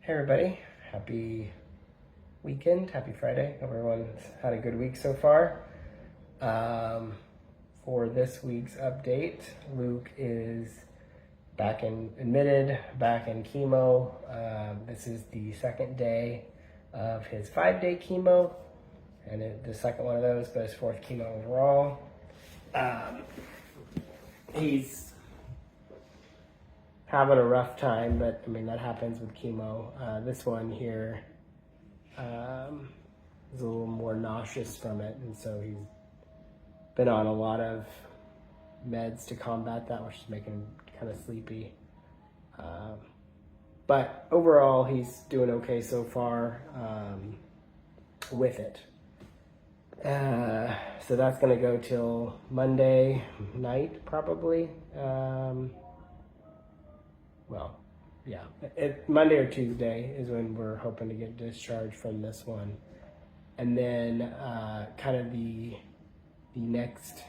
Hey everybody, happy weekend, happy Friday. Hope everyone's had a good week so far. For this week's update, Luke is back admitted, back in chemo. This is the second day of his 5-day chemo, and the second one of those, but his fourth chemo overall. He's having a rough time, but I mean that happens with chemo. This one here is a little more nauseous from it, and so he's been on a lot of meds to combat that, which is making him kind of sleepy. But overall, he's doing okay so far with it. So that's going to go till Monday night, probably. Monday or Tuesday is when we're hoping to get discharged from this one. And then kind of the next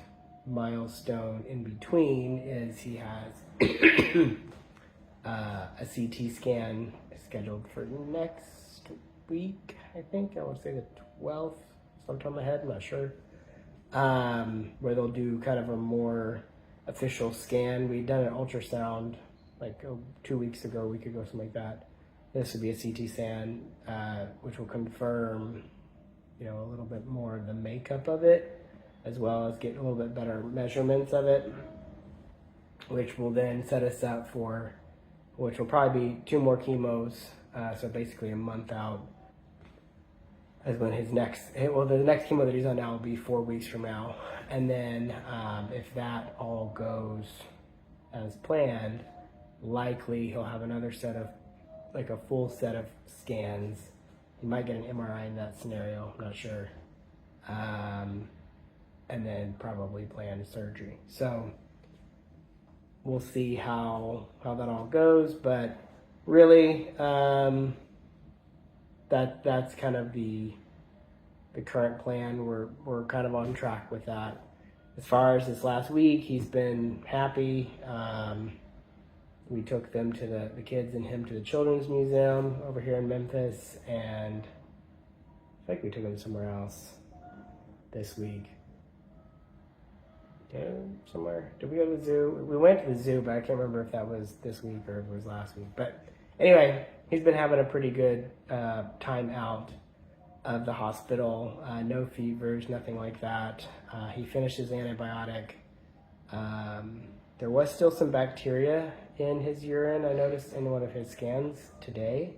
milestone in between is he has a CT scan scheduled for next week, I think. I would say the 12th, sometime in my head, I'm not sure. Where they'll do kind of a more official scan. We'd done an ultrasound like 2 weeks ago, a week ago, something like that. This would be a CT scan, which will confirm, a little bit more of the makeup of it, as well as get a little bit better measurements of it, which will then set us up for, which will probably be 2 more chemos, so basically a month out, as when the next chemo that he's on now will be 4 weeks from now. And then if that all goes as planned, likely he'll have another set of, like a full set of scans. He might get an MRI in that scenario, I'm not sure. And then probably planned surgery. So we'll see how that all goes, but really that's kind of the current plan. We're kind of on track with that. As far as this last week, he's been happy. We took them to the kids and him to the Children's Museum over here in Memphis, and I think we took him somewhere else this week. Yeah, somewhere. Did we go to the zoo? We went to the zoo, but I can't remember if that was this week or if it was last week. But anyway, he's been having a pretty good time out of the hospital. No fevers, nothing like that. He finished his antibiotic. There was still some bacteria in his urine, I noticed in one of his scans today.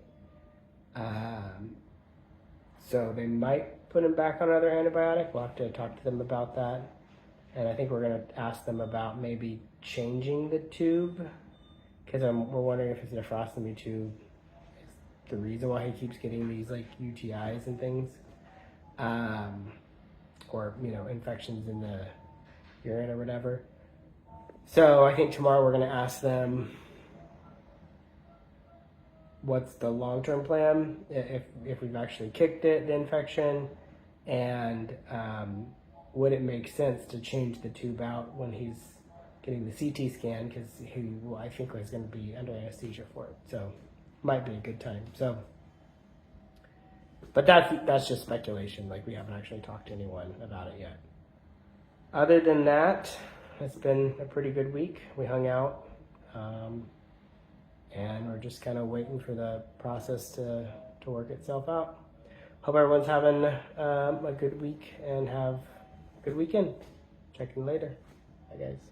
So they might put him back on another antibiotic. We'll have to talk to them about that. And I think we're going to ask them about maybe changing the tube, because we're wondering if his nephrostomy tube is the reason why he keeps getting these like UTIs and things, or infections in the urine or whatever. So I think tomorrow we're going to ask them what's the long-term plan, if we've actually kicked the infection, and would it make sense to change the tube out when he's getting the CT scan, because I think he's going to be under anesthesia for it, so might be a good time. So, but that's just speculation. Like, we haven't actually talked to anyone about it yet. Other than that, it's been a pretty good week. We hung out, and we're just kind of waiting for the process to work itself out. Hope everyone's having a good week and have a good weekend. Check in later. Bye, guys.